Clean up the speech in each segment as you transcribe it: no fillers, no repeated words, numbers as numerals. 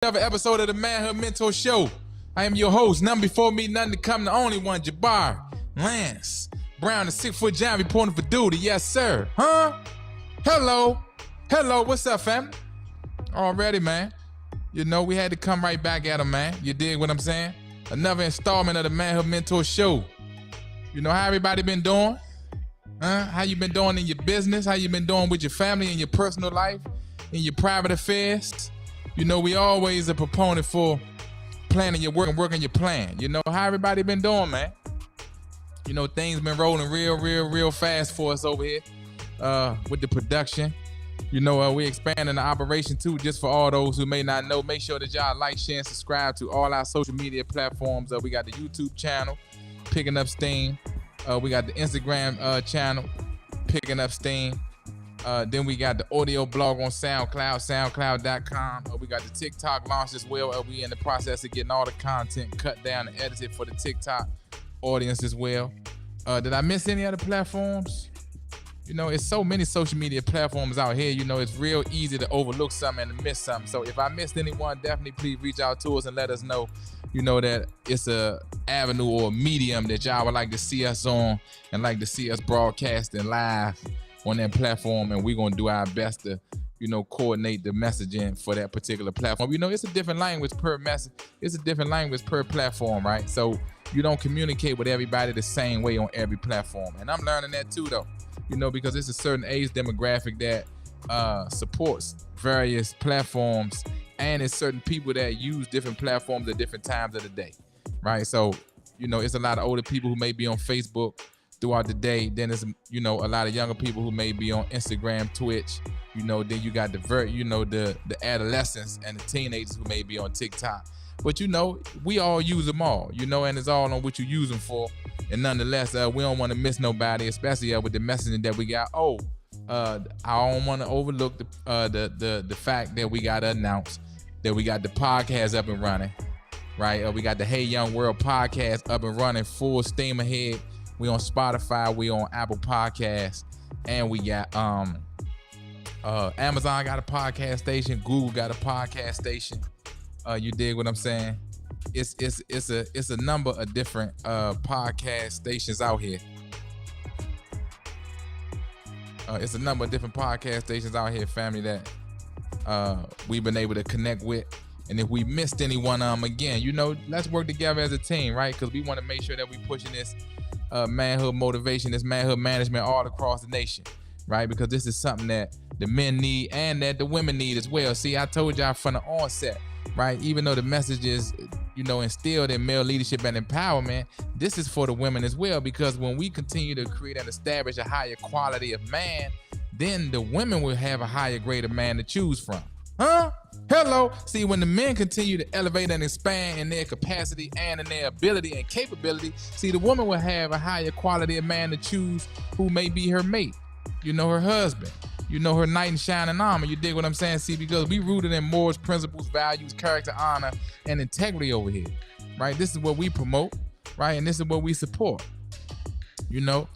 Another episode of the Manhood Mentor Show. I am your host, none before me, none to come, the only one, Jabar, Lance, Brown, the 6-foot giant reporting for duty. Yes, sir. Huh? Hello. What's up, fam? Already, man. You know, we had to come right back at him, man. You dig what I'm saying? Another installment of the Manhood Mentor Show. You know how everybody been doing? How you been doing in your business? How you been doing with your family, in your personal life, in your private affairs? You know, we always a proponent for planning your work and working your plan. You know, how everybody been doing, man? You know, things been rolling real fast for us over here with the production. You know, we expanding the operation too, just for all those who may not know. Make sure that y'all like, share, and subscribe to all our social media platforms. We got the YouTube channel, Picking Up Steam. We got the Instagram channel, Picking Up Steam. Then we got the audio blog on SoundCloud, soundcloud.com. We got the TikTok launch as well. We in the process of getting all the content cut down and edited for the TikTok audience as well. Did I miss any other platforms? You know, it's so many social media platforms out here. You know, it's real easy to overlook something and to miss something. So if I missed anyone, definitely please reach out to us and let us know, you know, that it's a avenue or a medium that y'all would like to see us on and like to see us broadcasting live on that platform, and we're gonna do our best to, you know, coordinate the messaging for that particular platform. You know, it's a different language per message. It's a different language per platform, right? So you don't communicate with everybody the same way on every platform. And I'm learning that too, though, you know, because it's a certain age demographic that supports various platforms, and it's certain people that use different platforms at different times of the day, right? So, you know, it's a lot of older people who may be on Facebook throughout the day. Then there's, you know, a lot of younger people who may be on Instagram, Twitch. You know, then you got the adolescents and the teenagers who may be on TikTok. But you know, we all use them all, you know, and it's all on what you use them for. And nonetheless, we don't want to miss nobody, especially with the messaging that we got. I don't want to overlook the fact that we got to announce that we got the podcast up and running, right? We got the Hey Young World podcast up and running, full steam ahead. We on Spotify, we on Apple Podcasts, and we got Amazon got a podcast station, Google got a podcast station. You dig what I'm saying? It's a number of different podcast stations out here. It's a number of different podcast stations out here, family, that we've been able to connect with. And if we missed anyone, again, you know, let's work together as a team, right? Because we want to make sure that we pushing this manhood motivation, this manhood management all across the nation, right? Because this is something that the men need and that the women need as well. See, I told y'all from the onset, right? Even though the message is, you know, instilled in male leadership and empowerment, this is for the women as well, because when we continue to create and establish a higher quality of man, then the women will have a higher grade of man to choose from. Hello. See, when the men continue to elevate and expand in their capacity and in their ability and capability, see, the woman will have a higher quality of man to choose who may be her mate, you know, her husband, you know, her knight in shining armor. You dig what I'm saying? See, because we rooted in morals, principles, values, character, honor, and integrity over here, right? This is what we promote, right? And this is what we support, you know.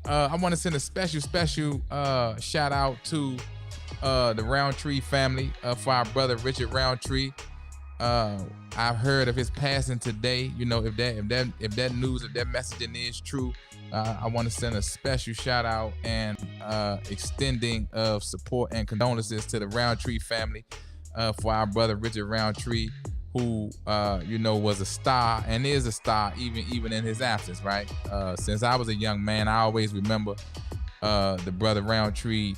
I want to send a special shout out to the Roundtree family for our brother Richard Roundtree. I've heard of his passing today. You know, if that news, if that messaging is true, I want to send a special shout out and extending of support and condolences to the Roundtree family for our brother Richard Roundtree, who you know, was a star and is a star even in his absence, right? Since I was a young man, I always remember the brother Roundtree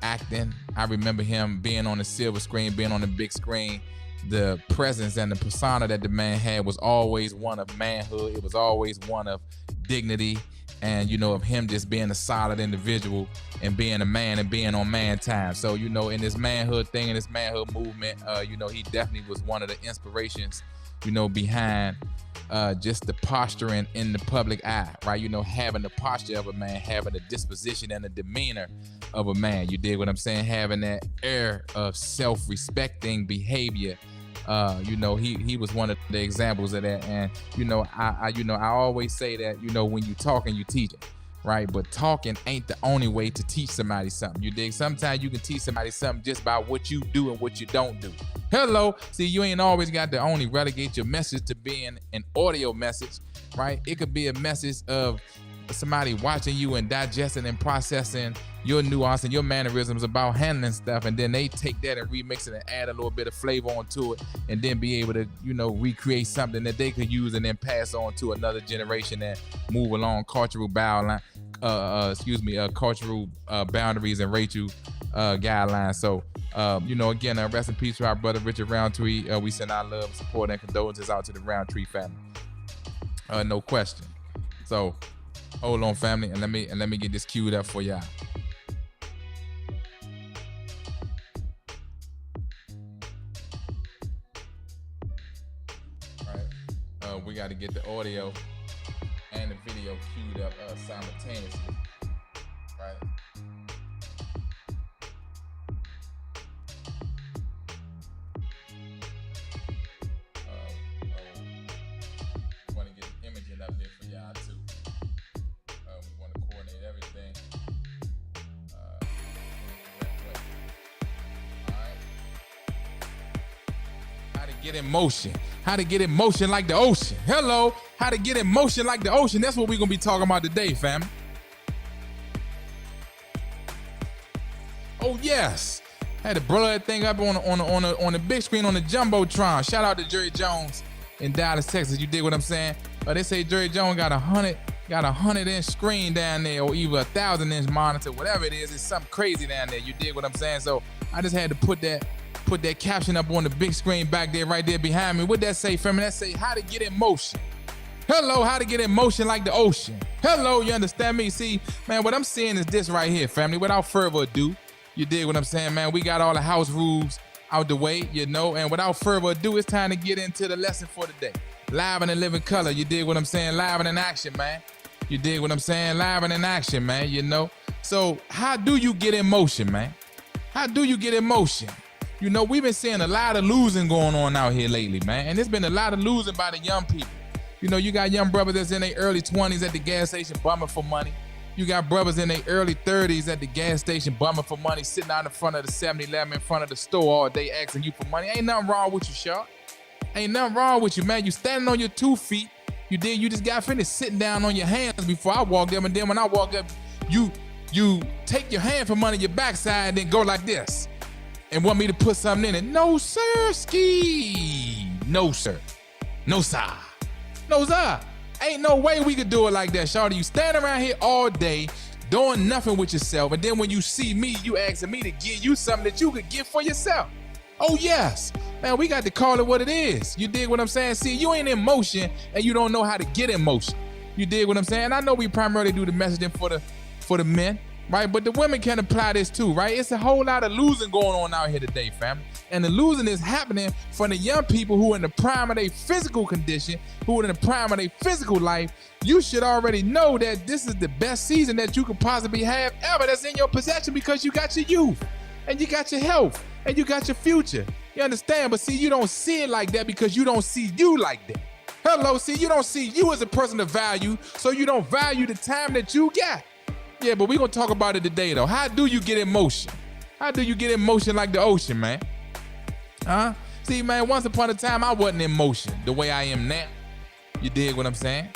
acting. I remember him being on the silver screen, being on the big screen. The presence and the persona that the man had was always one of manhood. It was always one of dignity, and, you know, of him just being a solid individual and being a man and being on man time. So, you know, in this manhood thing, in this manhood movement, you know, he definitely was one of the inspirations, you know, behind just the posturing in the public eye, right? You know, having the posture of a man, having the disposition and the demeanor of a man. You dig what I'm saying? Having that air of self-respecting behavior. You know, he was one of the examples of that. And, you know, I always say that, you know, when you talking, you teaching. right? But talking ain't the only way to teach somebody something. You dig? Sometimes you can teach somebody something just by what you do and what you don't do. Hello. See, you ain't always got to only relegate your message to being an audio message, right? It could be a message of somebody watching you and digesting and processing your nuance and your mannerisms about handling stuff, and then they take that and remix it and add a little bit of flavor onto it, and then be able to, recreate something that they could use and then pass on to another generation and move along cultural cultural boundaries and racial guidelines. So, again, rest in peace to our brother Richard Roundtree. We send our love, support, and condolences out to the Roundtree family. No question. So, hold on, family, and let me get this queued up for y'all. All right, we got to get the audio and the video queued up simultaneously, right? Want to get imaging up there for y'all too. We want to coordinate everything. All right. How to get in motion. How to get in motion like the ocean. Hello. How to get in motion like the ocean. That's what we're going to be talking about today, fam. Oh, yes. Had to blow that thing up on the big screen on the Jumbotron. Shout out to Jerry Jones in Dallas, Texas. You dig what I'm saying? They say Jerry Jones got a 100-inch screen down there, or even a 1,000-inch monitor, whatever it is. It's something crazy down there. You dig what I'm saying? So I just had to put that caption up on the big screen back there, right there behind me. What that say, family? That say how to get in motion. Hello, how to get in motion like the ocean. Hello, you understand me? See, man, what I'm seeing is this right here, family. Without further ado, you dig what I'm saying, man? We got all the house rules out the way, and without further ado, it's time to get into the lesson for the day. Live and in living color, you dig what I'm saying? Live and in action, man. You dig what I'm saying? Live and in action, man, So how do you get in motion, man? How do you get in motion? We've been seeing a lot of losing going on out here lately, man. And there's been a lot of losing by the young people. You got young brothers that's in their early 20s at the gas station bumming for money. You got brothers in their early 30s at the gas station bumming for money, sitting out in front of the 7-Eleven, in front of the store all day asking you for money. Ain't nothing wrong with you, Shaw. Ain't nothing wrong with you, man. You standing on your 2 feet. You just got finished sitting down on your hands before I walked up. And then when I walk up, you take your hand from under your backside and then go like this and want me to put something in it. No, sir, ski. No, sir. No, sir. No, sir. Ain't no way we could do it like that, Shawty. You stand around here all day doing nothing with yourself, and then when you see me, you asking me to give you something that you could get for yourself. Oh, yes. Man, we got to call it what it is. You dig what I'm saying? See, you ain't in motion, and you don't know how to get in motion. You dig what I'm saying? I know we primarily do the messaging for the men, right? But the women can apply this too, right? It's a whole lot of losing going on out here today, fam. And the losing is happening for the young people who are in the prime of their physical condition, who are in the prime of their physical life. You should already know that this is the best season that you could possibly have ever that's in your possession, because you got your youth and you got your health and you got your future. You understand? But see, you don't see it like that because you don't see you like that. Hello, see, you don't see you as a person of value, so you don't value the time that you got. Yeah, but we're going to talk about it today, though. How do you get in motion? How do you get in motion like the ocean, man? Huh? See, man, once upon a time, I wasn't in motion the way I am now. You dig what I'm saying?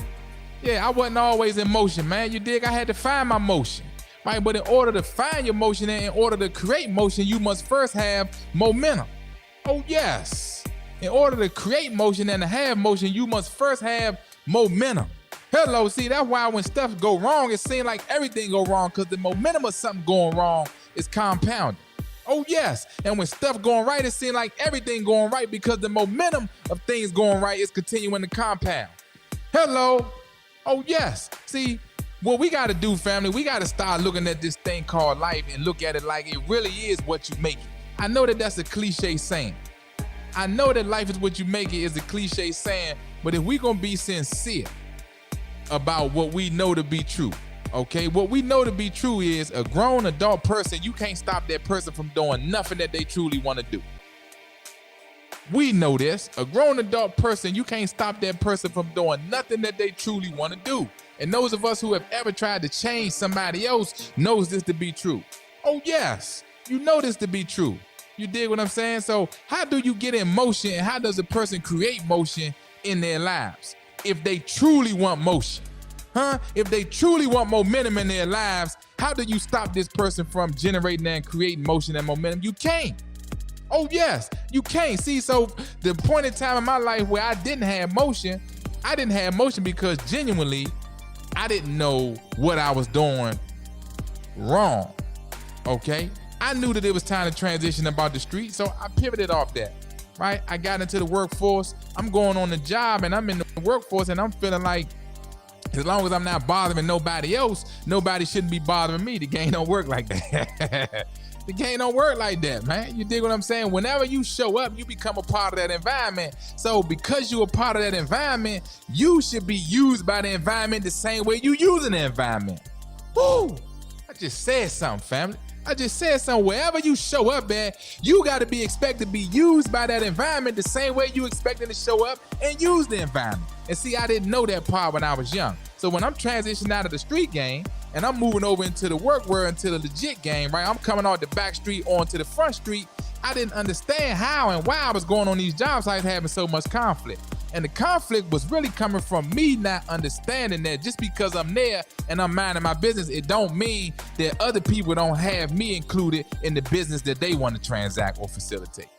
Yeah, I wasn't always in motion, man. You dig? I had to find my motion, right? But in order to find your motion and in order to create motion, you must first have momentum. Oh, yes. In order to create motion and to have motion, you must first have momentum. Hello, see, that's why when stuff go wrong, it seems like everything go wrong, because the momentum of something going wrong is compounded. Oh, yes. And when stuff going right, it seems like everything going right, because the momentum of things going right is continuing to compound. Hello. Oh, yes. See, what we got to do, family, we got to start looking at this thing called life and look at it like it really is what you make it. I know that that's a cliche saying. I know that life is what you make it is a cliche saying, but if we going to be sincere about what we know to be true, okay? What we know to be true is a grown adult person, you can't stop that person from doing nothing that they truly want to do. We know this. A grown adult person, you can't stop that person from doing nothing that they truly want to do. And those of us who have ever tried to change somebody else knows this to be true. Oh yes, you know this to be true. You dig what I'm saying? So how do you get in motion, and how does a person create motion in their lives if they truly want motion? If they truly want momentum in their lives, how do you stop this person from generating and creating motion and momentum? You can't. Oh yes, you can't. See, so the point in time in my life where I didn't have motion because genuinely I didn't know what I was doing wrong. Okay? I knew that it was time to transition about the street, so I pivoted off that. Right? I got into the workforce. I'm going on the job and I'm in the workforce and I'm feeling like as long as I'm not bothering nobody else, nobody shouldn't be bothering me. The game don't work like that. The game don't work like that, man. You dig what I'm saying? Whenever you show up, you become a part of that environment. So because you're a part of that environment, you should be used by the environment the same way you using the environment. Woo! I just said something, family. I just said something. Wherever you show up at, you got to be expected to be used by that environment the same way you expected to show up and use the environment. And see, I didn't know that part when I was young. So when I'm transitioning out of the street game and I'm moving over into the work world, into the legit game, right? I'm coming off the back street onto the front street. I didn't understand how and why I was going on these job sites having so much conflict. And the conflict was really coming from me not understanding that just because I'm there and I'm minding my business, it don't mean that other people don't have me included in the business that they want to transact or facilitate.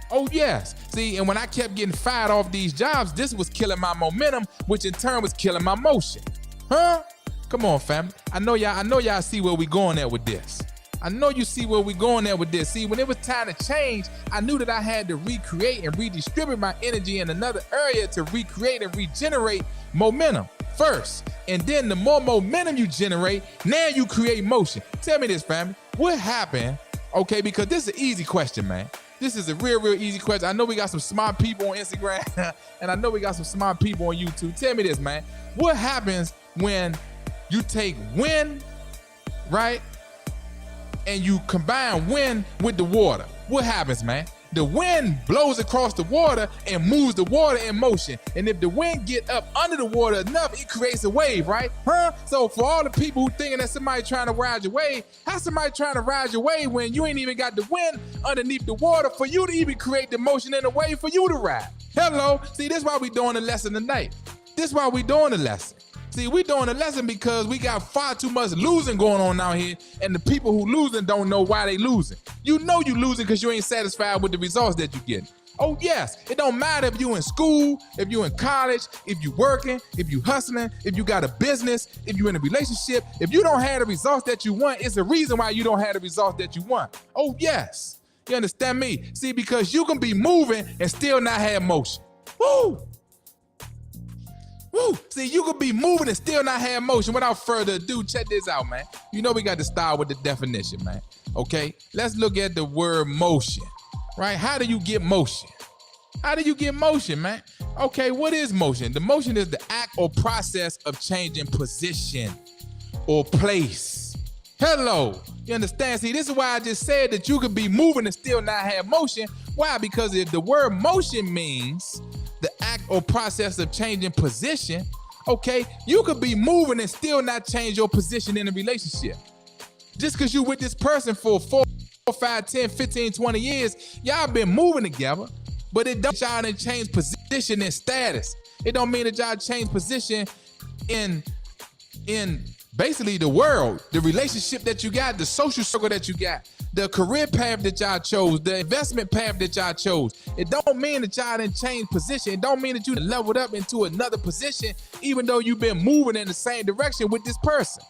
Oh yes. See, and when I kept getting fired off these jobs, this was killing my momentum, which in turn was killing my motion. Come on, family. I know y'all see where we going at with this. I know you see where we going at with this. See, when it was time to change, I knew that I had to recreate and redistribute my energy in another area to recreate and regenerate momentum first. And then the more momentum you generate, now you create motion. Tell me this, family. What happened? Okay, because this is an easy question, man. This is a real easy question. I know we got some smart people on Instagram and I know we got some smart people on YouTube. Tell me this, man. What happens when you take wind, right? And you combine wind with the water? What happens, man? The wind blows across the water and moves the water in motion. And if the wind get up under the water enough, it creates a wave, right? So for all the people who thinking that somebody trying to ride your wave, how's somebody trying to ride your wave when you ain't even got the wind underneath the water for you to even create the motion in the wave for you to ride? Hello? See, this is why we doing the lesson tonight. This is why we doing the lesson. See, we doing a lesson because we got far too much losing going on out here, and the people who losing don't know why they losing. You know you losing because you ain't satisfied with the results that you get. Oh yes, it don't matter if you in school, if you in college, if you working, if you hustling, if you got a business, if you in a relationship. If you don't have the results that you want, it's the reason why you don't have the results that you want. Oh yes, you understand me? See, because you can be moving and still not have motion. Woo! Woo. See, you could be moving and still not have motion. Without further ado, check this out, man. You know we got to start with the definition, man. Okay, let's look at the word motion, right? How do you get motion? How do you get motion, man? Okay, what is motion? The motion is the act or process of changing position or place. Hello, you understand? See, this is why I just said that you could be moving and still not have motion. Why? Because if the word motion means the act or process of changing position, okay, you could be moving and still not change your position in a relationship. Just because you with this person for 4, 5, 10, 15, 20 years, y'all been moving together, but it don't y'all didn't change position and status. It don't mean that y'all change position in basically the world, the relationship that you got, the social circle that you got, the career path that y'all chose, the investment path that y'all chose. It don't mean that y'all didn't change position. It don't mean that you leveled up into another position, even though you've been moving in the same direction with this person.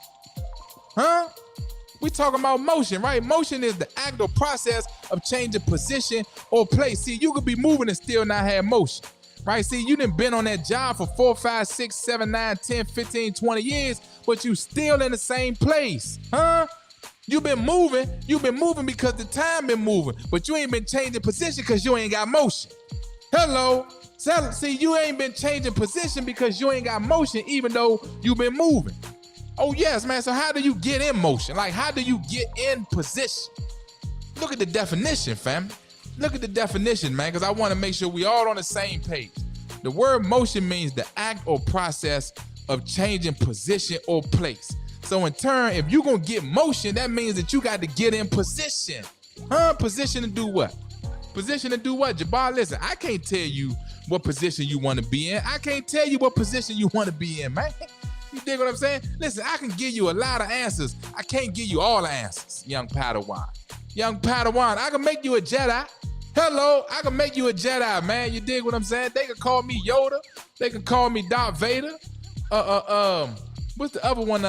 We talking about motion, right? Motion is the act or process of changing position or place. See, you could be moving and still not have motion, right? See, you done been on that job for 4, 5, 6, 7, 9, 10, 15, 20 years, but you still in the same place, You've been moving because the time been moving, but you ain't been changing position because you ain't got motion. Hello? See, you ain't been changing position because you ain't got motion even though you've been moving. Oh yes, man, so how do you get in motion? Like, how do you get in position? Look at the definition, fam. Look at the definition, man, because I want to make sure we all on the same page. The word motion means the act or process of changing position or place. So in turn, if you're gonna get motion, that means that you got to get in position. Position to do what? Position to do what, Jabar? Listen, I can't tell you what position you want to be in. I can't tell you what position you want to be in, man. You dig what I'm saying? Listen, I can give you a lot of answers. I can't give you all the answers, young Padawan. Young Padawan, I can make you a Jedi. Hello, I can make you a Jedi, man. You dig what I'm saying? They can call me Yoda. They can call me Darth Vader. What's the other one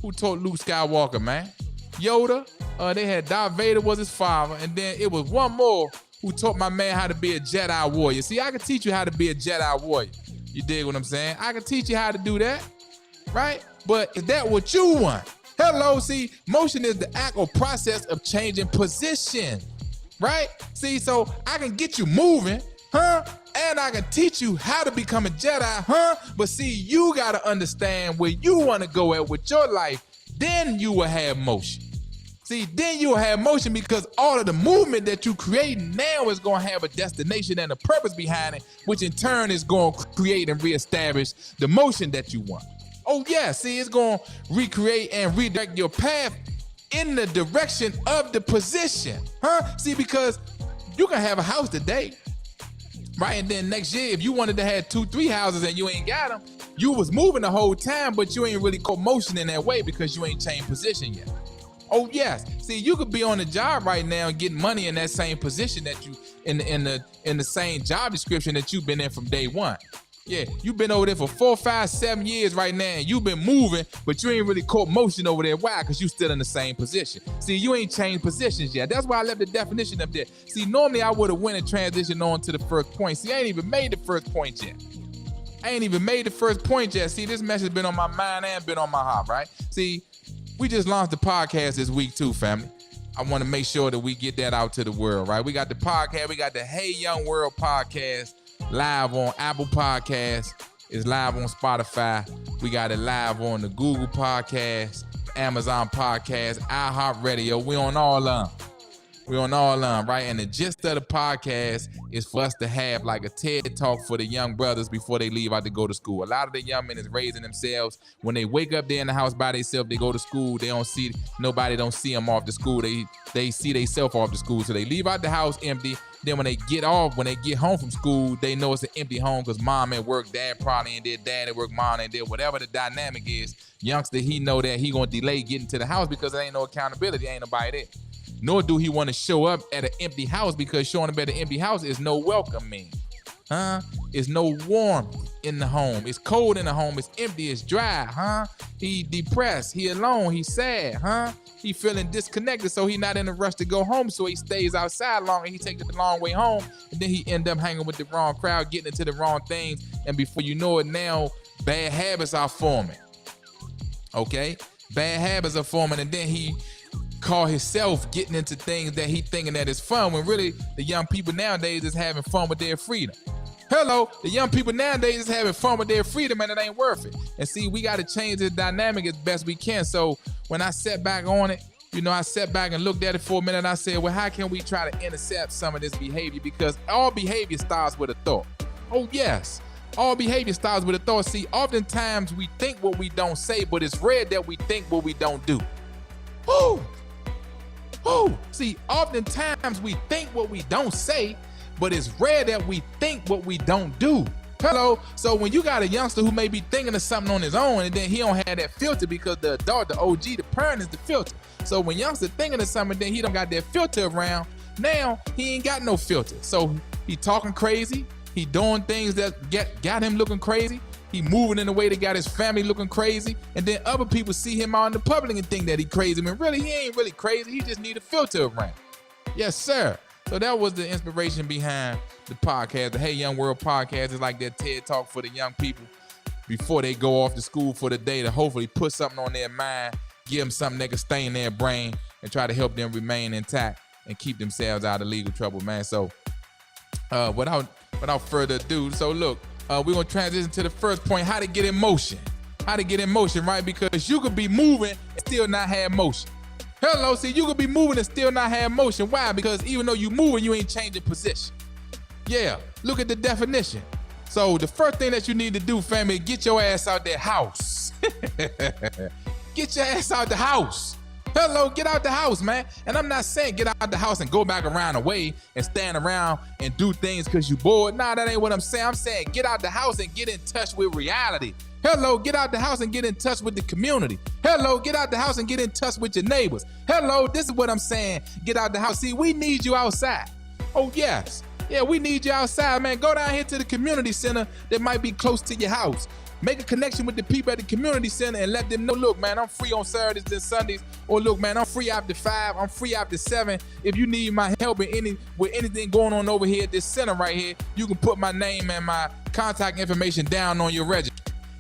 who taught Luke Skywalker, man? Yoda. They had Darth Vader was his father, and then it was one more who taught my man how to be a Jedi warrior. See, I can teach you how to be a Jedi warrior. You dig what I'm saying? I can teach you how to do that, right? But is that what you want? Hello, see, motion is the act or process of changing position, right? See, so I can get you moving, and I can teach you how to become a Jedi, But see, you gotta understand where you wanna go at with your life, then you will have motion. See, then you'll have motion because all of the movement that you create now is going to have a destination and a purpose behind it, which in turn is going to create and reestablish the motion that you want. Oh yeah, see, it's going to recreate and redirect your path in the direction of the position, See, because you can have a house today, right? And then next year, if you wanted to have 2-3 houses and you ain't got them, you was moving the whole time, but you ain't really caught motion in that way because you ain't changed position yet. Oh yes. See, you could be on the job right now and get money in that same position that you in the same job description that you've been in from day one. Yeah, you've been over there for 4, 5, 7 years right now, and you've been moving, but you ain't really caught motion over there. Why? Because you still in the same position. See, you ain't changed positions yet. That's why I left the definition up there. See, normally I would have went and transitioned on to the first point. See, I ain't even made the first point yet. See, this message been on my mind and been on my heart, right? See, we just launched the podcast this week too, family. I want to make sure that we get that out to the world, right? We got the podcast. We got the Hey Young World podcast live on Apple Podcasts. It's live on Spotify. We got it live on the Google Podcast, Amazon Podcast, iHeartRadio. We on all of them. Right? And the gist of the podcast is for us to have like a TED Talk for the young brothers before they leave out to go to school. A lot of the young men is raising themselves. When they wake up there in the house by themselves, they go to school. They don't see, nobody don't see them off the school. They see themselves off the school. So they leave out the house empty. Then when they get home from school, they know it's an empty home because mom at work, dad probably ain't there, dad at work, mom ain't there, whatever the dynamic is. Youngster, he know that he gonna delay getting to the house because there ain't no accountability, ain't nobody there. Nor do he want to show up at an empty house because showing up at an empty house is no welcoming. It's no warmth in the home. It's cold in the home. It's empty. It's dry. He depressed. He alone. He sad. He feeling disconnected, so he not in a rush to go home. So he stays outside longer. He takes the long way home, and then he end up hanging with the wrong crowd, getting into the wrong things. And before you know it, now bad habits are forming. Okay, bad habits are forming, and then he call himself getting into things that he thinking that is fun, when really the young people nowadays is having fun with their freedom. Hello, the young people nowadays is having fun with their freedom, and it ain't worth it. And see, we got to change the dynamic as best we can. So when I sat back on it, I sat back and looked at it for a minute, and I said, well, how can we try to intercept some of this behavior? Because all behavior starts with a thought. Oh yes, all behavior starts with a thought. See, oftentimes we think what we don't say, but it's rare that we think what we don't do. See, oftentimes we think what we don't say, but it's rare that we think what we don't do. Hello. So when you got a youngster who may be thinking of something on his own, and then he don't have that filter because the adult, the OG, the parent is the filter. So when youngster thinking of something, then he don't got that filter around. Now he ain't got no filter. So he talking crazy. He doing things that got him looking crazy. He moving in a way that got his family looking crazy. And then other people see him out in the public and think that he crazy. I mean, really, he ain't really crazy. He just need a filter around. Yes, sir. So that was the inspiration behind the podcast. The Hey Young World podcast is like that TED Talk for the young people before they go off to school for the day, to hopefully put something on their mind, give them something that can stay in their brain and try to help them remain intact and keep themselves out of legal trouble, man. So without further ado, so look, we're going to transition to the first point, how to get in motion. How to get in motion, right? Because you could be moving and still not have motion. Hello, see, you could be moving and still not have motion. Why? Because even though you moving, you ain't changing position. Yeah, look at the definition. So the first thing that you need to do, family, get your ass out that house. Get your ass out the house. Hello, get out the house, man. And I'm not saying get out the house and go back around the way and stand around and do things because you bored. Nah, that ain't what I'm saying. I'm saying get out the house and get in touch with reality. Hello, get out the house and get in touch with the community. Hello, get out the house and get in touch with your neighbors. Hello, this is what I'm saying. Get out the house. See, we need you outside. Oh, yes. Yeah, we need you outside, man. Go down here to the community center that might be close to your house. Make a connection with the people at the community center and let them know, look, man, I'm free on Saturdays and Sundays. Or look, man, I'm free after 5. I'm free after 7. If you need my help with anything going on over here at this center right here, you can put my name and my contact information down on your register.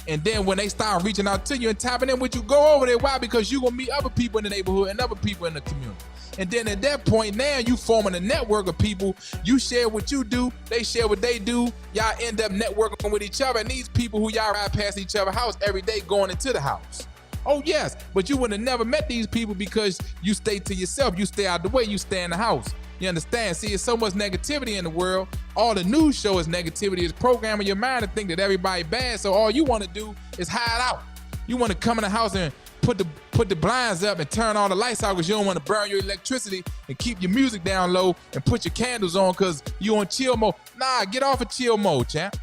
And then when they start reaching out to you and tapping in with you, go over there. Why? Because you're going to meet other people in the neighborhood and other people in the community. And then at that point, now you forming a network of people. You share what you do. They share what they do. Y'all end up networking with each other. And these people who y'all ride past each other's house every day going into the house. Oh, yes. But you would have never met these people because you stay to yourself. You stay out the way. You stay in the house. You understand? See, there's so much negativity in the world. All the news show is negativity. It's programming your mind to think that everybody bad. So all you want to do is hide out. You want to come in the house and put the blinds up and turn all the lights out because you don't want to burn your electricity, and keep your music down low and put your candles on because you on chill mode. Nah, get off of chill mode, champ.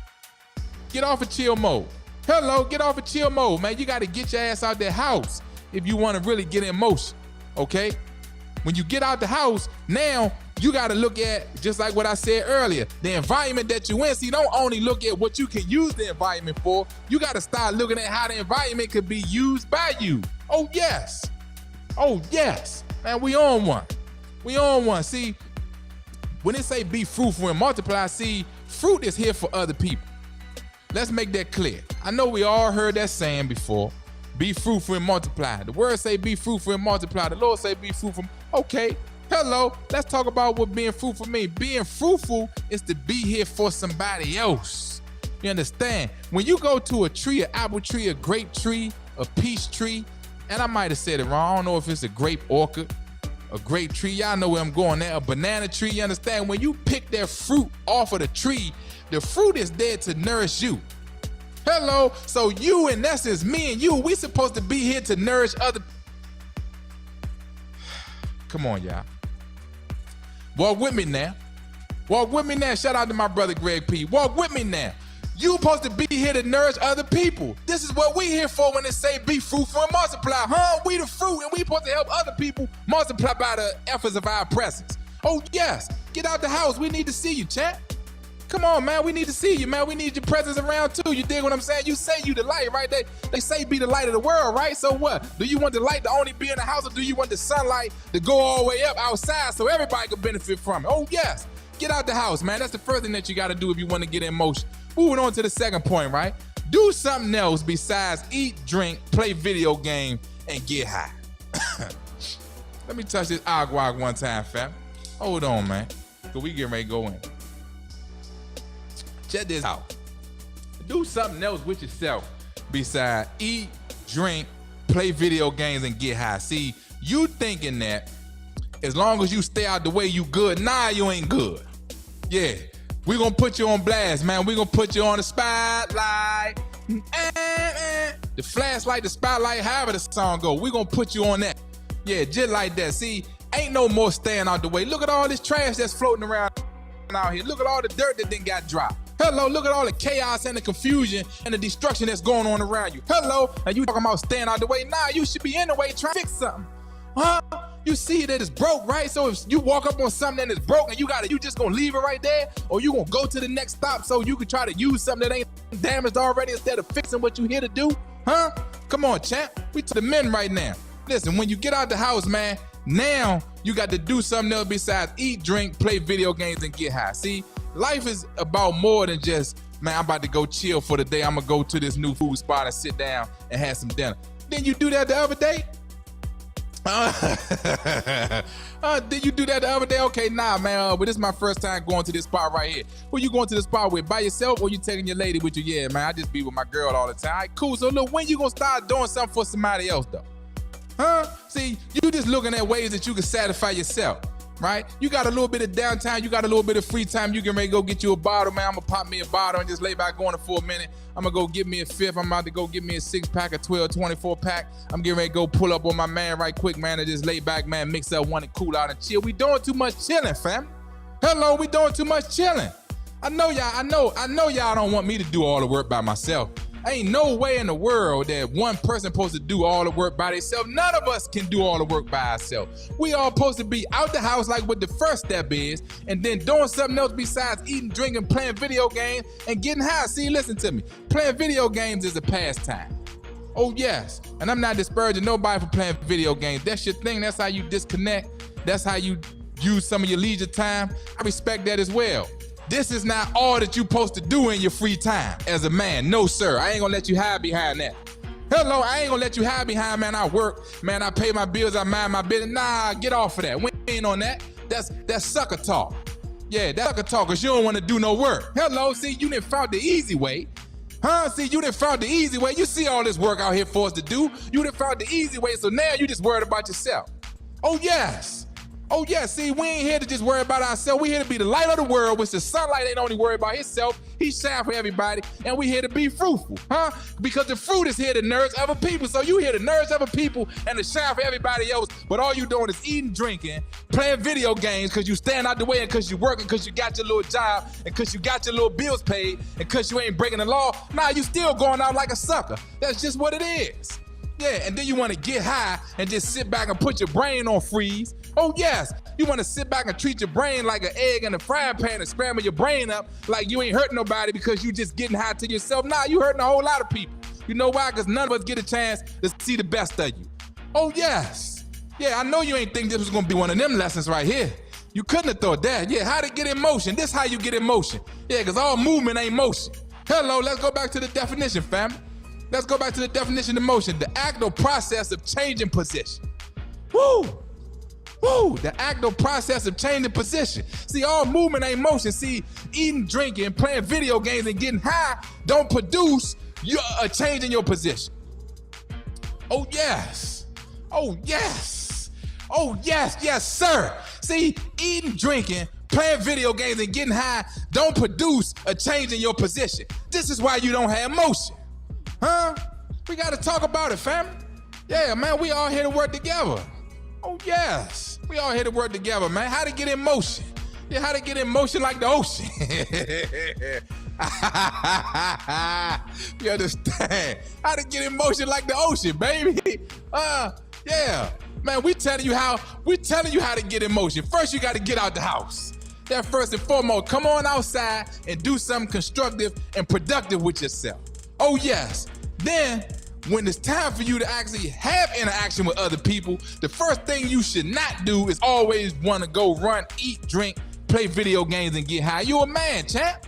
Get off of chill mode. Hello, get off of chill mode, man. You got to get your ass out that house if you want to really get in motion, okay? When you get out the house, now you got to look at, just like what I said earlier, the environment that you in. See, don't only look at what you can use the environment for. You got to start looking at how the environment could be used by you. Oh, yes. Oh, yes. Man, we on one. We on one. See, when they say be fruitful and multiply, see, fruit is here for other people. Let's make that clear. I know we all heard that saying before. Be fruitful and multiply. The word say be fruitful and multiply. The Lord say be fruitful. Okay, hello. Let's talk about what being fruitful means. Being fruitful is to be here for somebody else. You understand? When you go to a tree, an apple tree, a grape tree, a peach tree, and I might have said it wrong. I don't know if it's a grape orchard, a grape tree. Y'all know where I'm going there. A banana tree. You understand? When you pick that fruit off of the tree, the fruit is there to nourish you. Hello, so you, and that's just me and you, we supposed to be here to nourish other. Come on, y'all. Walk with me now. Walk with me now. Shout out to my brother Greg P. Walk with me now. You supposed to be here to nourish other people. This is what we here for when they say be fruitful and multiply. Huh? We the fruit, and we supposed to help other people multiply by the efforts of our presence. Oh, yes. Get out the house. We need to see you, champ. Come on, man. We need to see you, man. We need your presence around, too. You dig what I'm saying? You say you the light, right? They say be the light of the world, right? So what? Do you want the light to only be in the house, or do you want the sunlight to go all the way up outside so everybody can benefit from it? Oh, yes. Get out the house, man. That's the first thing that you got to do if you want to get in motion. Moving on to the second point, right? Do something else besides eat, drink, play video game, and get high. Let me touch this agua one time, fam. Hold on, man. Because we getting ready to go in. Check this out. Do something else with yourself besides eat, drink, play video games, and get high. See, you thinking that as long as you stay out the way, you good. Nah, you ain't good. Yeah, we gonna put you on blast, man. We gonna put you on the spotlight. The flashlight, the spotlight, however the song go. We gonna put you on that. Yeah, just like that. See, ain't no more staying out the way. Look at all this trash that's floating around out here. Look at all the dirt that then got dropped. Hello, look at all the chaos and the confusion and the destruction that's going on around you. Hello, and you talking about staying out the way? Nah, you should be in the way trying to fix something. Huh? You see that it's broke, right? So if you walk up on something that is broke and you just gonna leave it right there, or you gonna go to the next stop so you can try to use something that ain't damaged already instead of fixing what you here to do? Huh? Come on, champ. We to the men right now. Listen, when you get out the house, man, now you got to do something else besides eat, drink, play video games, and get high. See, life is about more than just, man, I'm about to go chill for the day. I'm going to go to this new food spot and sit down and have some dinner. Didn't you do that the other day? Did you do that the other day? Okay, nah, man, but this is my first time going to this spot right here. Who you going to the spot with? By yourself, or you taking your lady with you? Yeah, man, I just be with my girl all the time. All right, cool. So look, when you going to start doing something for somebody else, though? Huh? See, you just looking at ways that you can satisfy yourself. right? You got a little bit of downtime, you got a little bit of free time, you can ready to go get you a bottle, man. I'm gonna pop me a bottle and just lay back on it for a minute. I'm gonna go get me a fifth. I'm about to go get me a 6-pack, a 12, 24-pack. I'm getting ready to go pull up on my man right quick, man, and just lay back, man, mix up one and cool out and chill. We doing too much chilling, fam. Hello, we doing too much chilling. I know y'all don't want me to do all the work by myself. Ain't no way in the world that one person supposed to do all the work by themselves. None of us can do all the work by ourselves. We all supposed to be out the house like what the first step is, and then doing something else besides eating, drinking, playing video games, and getting high. See, listen to me. Playing video games is a pastime. Oh yes, and I'm not disparaging nobody for playing video games. That's your thing. That's how you disconnect. That's how you use some of your leisure time. I respect that as well. This is not all that you're supposed to do in your free time as a man. No, sir. I ain't gonna let you hide behind that. Hello, I ain't gonna let you hide behind, man. I work, man. I pay my bills. I mind my business. Nah, get off of that. We ain't on that. That's sucker talk. Yeah, that's sucker talk, because you don't want to do no work. Hello, see, you done found the easy way. Huh? See, you done found the easy way. You see all this work out here for us to do. You done found the easy way, so now you just worried about yourself. Oh, yes. Oh, yeah, see, we ain't here to just worry about ourselves. We here to be the light of the world, which the sunlight ain't only worried about himself. He's shine for everybody, and we here to be fruitful, huh? Because the fruit is here to nourish other people. So you here to nourish other people and to shine for everybody else, but all you doing is eating, drinking, playing video games because you stand out the way and because you working, because you got your little job, and because you got your little bills paid, and because you ain't breaking the law. Nah, you still going out like a sucker. That's just what it is. Yeah, and then you want to get high and just sit back and put your brain on freeze. Oh, yes. You want to sit back and treat your brain like an egg in a frying pan and scramble your brain up like you ain't hurting nobody because you just getting high to yourself. Nah, you hurting a whole lot of people. You know why? Because none of us get a chance to see the best of you. Oh, yes. Yeah, I know you ain't think this was going to be one of them lessons right here. You couldn't have thought that. Yeah, how to get in motion. This how you get in motion. Yeah, because all movement ain't motion. Hello, let's go back to the definition, fam. Let's go back to the definition of motion. The act or process of changing position. Woo! Woo! The act or process of changing position. See, all movement ain't motion. See, eating, drinking, playing video games, and getting high don't produce a change in your position. Oh, yes. Oh, yes. Oh, yes. Yes, sir. See, eating, drinking, playing video games, and getting high don't produce a change in your position. This is why you don't have motion. Huh? We got to talk about it, fam. Yeah, man, we all here to work together. Oh, yes. We all here to work together, man. How to get in motion. Yeah, how to get in motion like the ocean. You understand? How to get in motion like the ocean, baby. Yeah. Man, we telling you how to get in motion. First, you got to get out the house. That first and foremost, come on outside and do something constructive and productive with yourself. Oh, yes. Then, when it's time for you to actually have interaction with other people, the first thing you should not do is always want to go run, eat, drink, play video games, and get high. You a man, champ.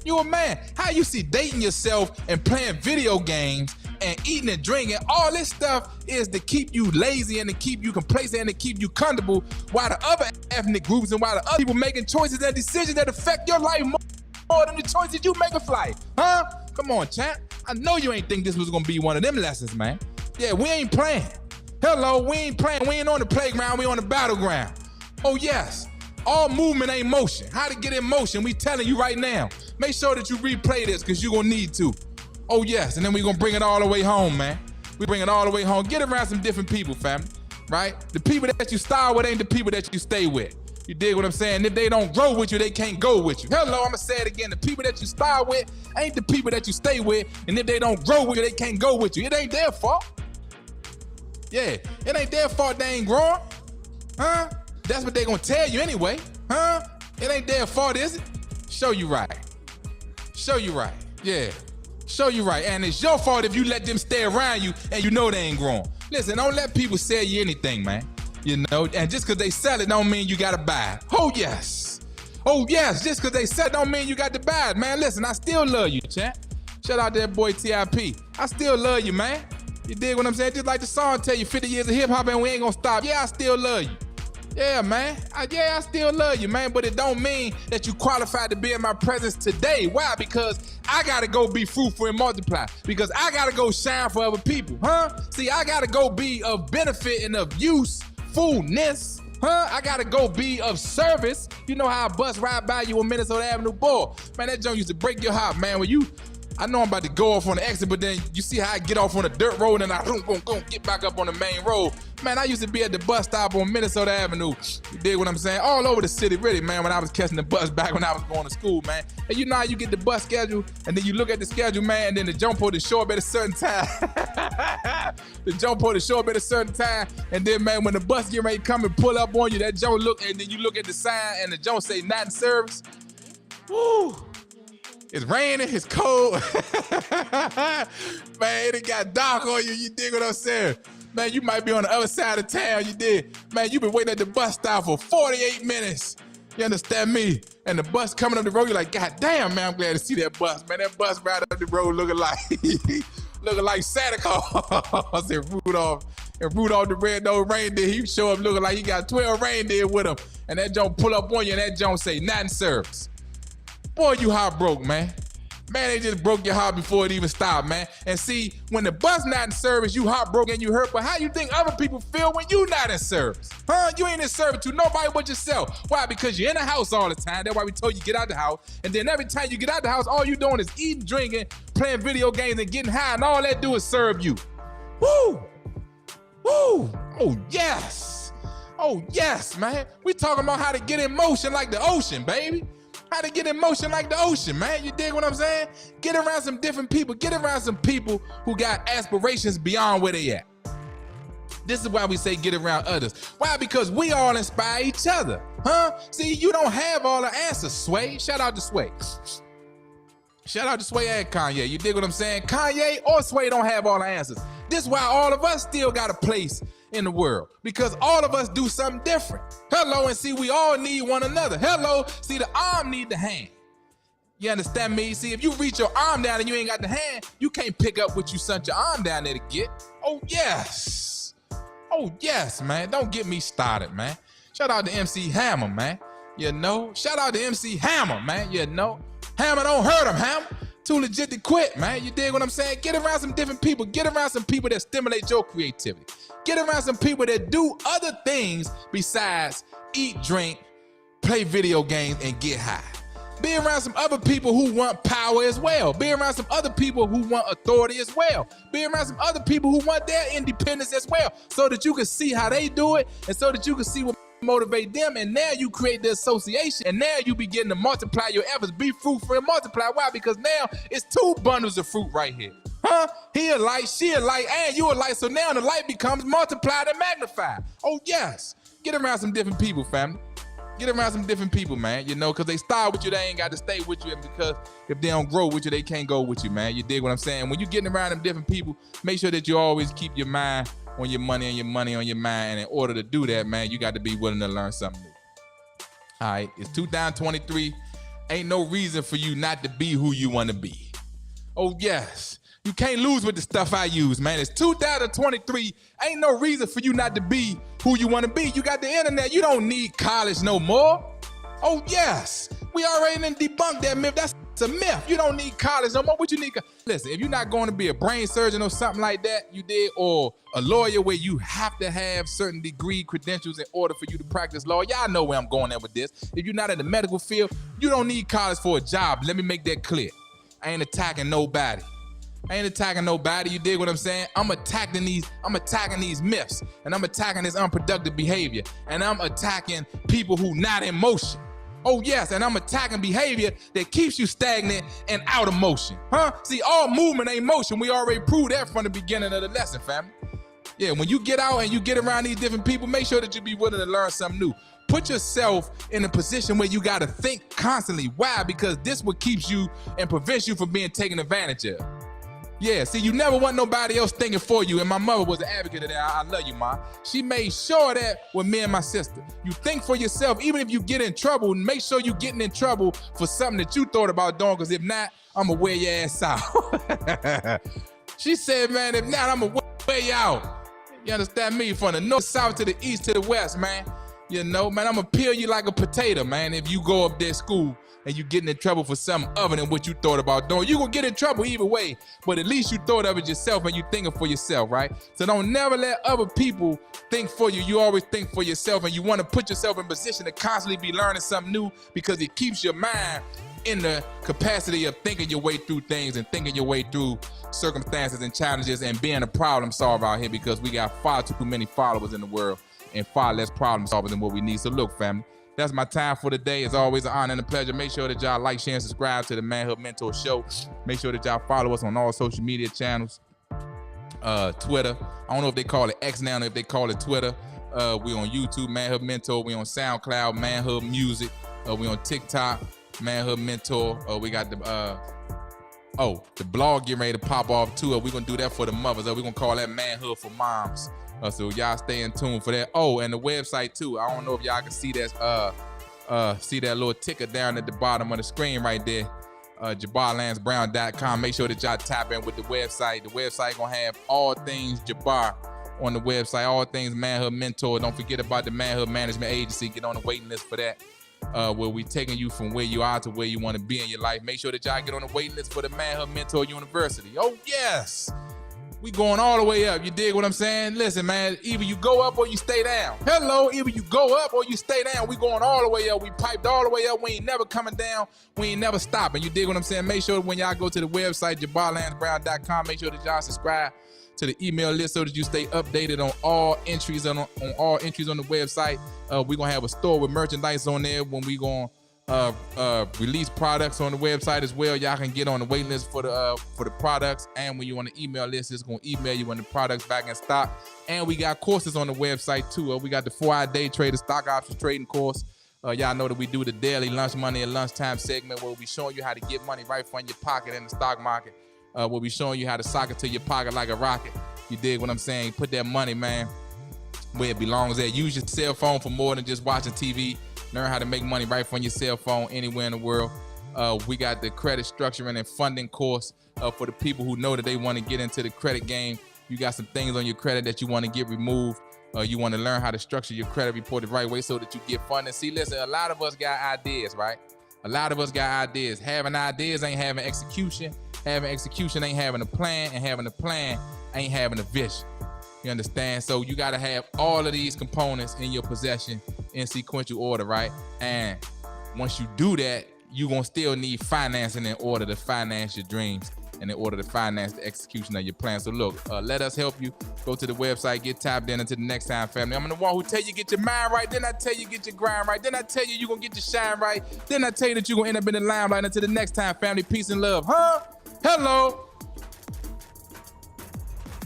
You a man. How you see dating yourself and playing video games and eating and drinking, all this stuff is to keep you lazy and to keep you complacent and to keep you comfortable, while the other ethnic groups and while the other people making choices and decisions that affect your life more than the choices you make of life. Huh? Come on, champ. I know you ain't think this was gonna be one of them lessons, man. Yeah, we ain't playing. Hello, we ain't playing. We ain't on the playground, we on the battleground. Oh, yes. All movement ain't motion. How to get in motion, we telling you right now. Make sure that you replay this, because you're gonna need to. Oh, yes, and then we gonna bring it all the way home, man. We bring it all the way home. Get around some different people, fam, right? The people that you start with ain't the people that you stay with. You dig what I'm saying? If they don't grow with you, they can't go with you. Hello, I'm gonna say it again. The people that you start with ain't the people that you stay with, and if they don't grow with you, they can't go with you. It ain't their fault. Yeah, it ain't their fault they ain't growing. Huh? That's what they gonna tell you anyway. Huh? It ain't their fault, is it? Show you right. Show you right. Yeah. Show you right. And it's your fault if you let them stay around you and you know they ain't growing. Listen, don't let people sell you anything, man. You know, and just because they sell it don't mean you gotta buy it. Oh, yes. Oh, yes. Just because they sell it don't mean you got to buy it, man. Listen, I still love you, champ. Shout out to that boy TIP. I still love you, man. You dig what I'm saying? Just like the song tell you, 50 years of hip-hop and we ain't gonna stop. Yeah, I still love you. Yeah, man. I still love you, man. But it don't mean that you qualified to be in my presence today. Why? Because I gotta go be fruitful and multiply. Because I gotta go shine for other people, huh? See, I gotta go be of benefit and of usefulness I gotta go be of service. You know how a bus ride by you on Minnesota Avenue, boy. Man, that joint used to break your heart, man. I know I'm about to go off on the exit, but then you see how I get off on the dirt road and I get back up on the main road. Man, I used to be at the bus stop on Minnesota Avenue. You dig what I'm saying? All over the city, really, man, when I was catching the bus back when I was going to school, man. And you know how you get the bus schedule, and then you look at the schedule, man, and then the jump pole to show up at a certain time. The jump pole to show up at a certain time, and then, man, when the bus get ready to come and pull up on you, that jump look, and then you look at the sign, and the jump say, not in service. Woo! It's raining, it's cold. Man, it got dark on you, you dig what I'm saying? Man, you might be on the other side of town, you dig? Man, you been waiting at the bus stop for 48 minutes. You understand me? And the bus coming up the road, you're like, God damn, man, I'm glad to see that bus. Man, that bus right up the road looking like Santa Claus and Rudolph. And Rudolph the red-nosed reindeer, he show up looking like he got 12 reindeer with him. And that joint pull up on you and that joint say, not in service. Boy, you heartbroken, man. Man, they just broke your heart before it even stopped, man. And see, when the bus not in service, you heartbroken and you hurt, but how you think other people feel when you not in service? You ain't in service to nobody but yourself. Why? Because you're in the house all the time. That's why we told you get out the house. And then every time you get out the house, all you doing is eating, drinking, playing video games, and getting high, and all that do is serve you. Woo! Woo! Oh, yes! Oh, yes, man. We talking about how to get in motion like the ocean, baby. How to get in motion like the ocean, man. You dig what I'm saying? Get around some different people. Get around some people who got aspirations beyond where they at. This is why we say get around others. Why? Because we all inspire each other. See, you don't have all the answers, Sway. Shout out to Sway. Shout out to Sway and Kanye. You dig what I'm saying? Kanye or Sway don't have all the answers. This is why all of us still got a place in the world, because all of us do something different. Hello, and see, we all need one another. Hello, see, the arm need the hand. You understand me? See, if you reach your arm down and you ain't got the hand, you can't pick up what you sent your arm down there to get. Oh, yes. Oh, yes, man. Don't get me started, man. Shout out to MC Hammer, man. You know? Shout out to MC Hammer, man. You know? Hammer don't hurt him, Hammer. Too legit to quit, man. You dig what I'm saying? Get around some different people. Get around some people that stimulate your creativity. Get around some people that do other things besides eat, drink, play video games, and get high. Be around some other people who want power as well. Be around some other people who want authority as well. Be around some other people who want their independence as well, so that you can see how they do it and so that you can see what motivate them, and now you create the association, and now you begin to multiply your efforts. Be fruitful and multiply. Why? Because now it's 2 bundles of fruit right here. He a light, she a light, and you a light. So now the light becomes multiplied and magnified. Oh yes. Get around some different people, family. Get around some different people, man. You know, because they start with you, they ain't got to stay with you. And because if they don't grow with you, they can't go with you, man. You dig what I'm saying? When you're getting around them different people, make sure that you always keep your mind on your money and your money on your mind. And in order to do that, man, you got to be willing to learn something new. All right, it's 2023. Ain't no reason for you not to be who you want to be. Oh, yes. You can't lose with the stuff I use, man. It's 2023. Ain't no reason for you not to be who you want to be. You got the internet. You don't need college no more. Oh, yes. We already done debunked that myth. That's a myth. You don't need college no more. What you need? Listen, if you're not going to be a brain surgeon or something like that, you did, or a lawyer where you have to have certain degree credentials in order for you to practice law. Y'all know where I'm going at with this. If you're not in the medical field, you don't need college for a job. Let me make that clear. I ain't attacking nobody. You dig what I'm saying? I'm attacking these myths, and I'm attacking this unproductive behavior, and I'm attacking people who not in motion. Oh yes, and I'm attacking behavior that keeps you stagnant and out of motion. See, all movement ain't motion. We already proved that from the beginning of the lesson, family. Yeah, when you get out and you get around these different people, make sure that you be willing to learn something new. Put yourself in a position where you gotta think constantly. Why? Because this what keeps you and prevents you from being taken advantage of. Yeah, see, you never want nobody else thinking for you, and my mother was an advocate of that. I love you, Ma. She made sure that with me and my sister, you think for yourself. Even if you get in trouble, make sure you're getting in trouble for something that you thought about doing, because if not, I'm going to wear your ass out. She said, man, if not, I'm going to wear you out. You understand me? From the north, south, to the east, to the west, man. You know, man, I'm going to peel you like a potato, man, if you go up there school and you getting in trouble for something other than what you thought about doing, you gonna get in trouble either way, but at least you thought of it yourself and you thinking for yourself, right? So don't never let other people think for you. You always think for yourself, and you wanna put yourself in position to constantly be learning something new because it keeps your mind in the capacity of thinking your way through things and thinking your way through circumstances and challenges and being a problem solver out here, because we got far too many followers in the world and far less problem solvers than what we need. So look, family, that's my time for today. It's always an honor and a pleasure. Make sure that y'all like, share, and subscribe to the Manhood Mentor Show. Make sure that y'all follow us on all social media channels. Twitter, I don't know if they call it X now or if they call it Twitter. We on YouTube, Manhood Mentor. We on SoundCloud, Manhood Music. We on TikTok, Manhood Mentor. We got the blog getting ready to pop off too. We're gonna do that for the mothers. We're gonna call that Manhood for Moms. So y'all stay in tune for that. Oh, and the website too. I don't know if y'all can see that little ticker down at the bottom of the screen right there. JabarLansBrown.com. Make sure that y'all tap in with the website. The website gonna have all things Jabar on the website, all things Manhood Mentor. Don't forget about the Manhood Management Agency. Get on the waiting list for that. Where we taking you from where you are to where you want to be in your life. Make sure that y'all get on the waiting list for the Manhood Mentor University. Oh yes, we going all the way up. You dig what I'm saying? Listen, man, either you go up or you stay down. Hello, either you go up or you stay down. We going all the way up. We piped all the way up. We ain't never coming down. We ain't never stopping. You dig what I'm saying? Make sure when y'all go to the website, JabarLansBrown.com, make sure that y'all subscribe to the email list so that you stay updated on all entries on all entries on the website. We're gonna have a store with merchandise on there when we gonna release products on the website as well. Y'all can get on the wait list for the products, and when you on the email list, it's gonna email you when the products back in stock. And we got courses on the website too. We got the 4-hour day trader stock options trading course. Y'all know that we do the daily lunch money and lunchtime segment where we showing you how to get money right from your pocket in the stock market. We'll be showing you how to sock it to your pocket like a rocket. You dig what I'm saying? Put that money, man, where it belongs at. Use your cell phone for more than just watching TV. Learn how to make money right from your cell phone anywhere in the world. We got the credit structuring and funding course for the people who know that they want to get into the credit game. You got some things on your credit that you want to get removed. You want to learn how to structure your credit report the right way so that you get funding. See, listen, a lot of us got ideas, right? A lot of us got ideas. Having ideas ain't having execution. Having execution ain't having a plan, and having a plan ain't having a vision. You understand? So you got to have all of these components in your possession in sequential order, right? And once you do that, you're going to still need financing in order to finance your dreams and in order to finance the execution of your plan. So look, let us help you. Go to the website, get tapped in. Until the next time, family. I'm the one who tell you get your mind right. Then I tell you get your grind right. Then I tell you you're going to get your shine right. Then I tell you that you're going to end up in the limelight. Until the next time, family. Peace and love. Huh? Hello.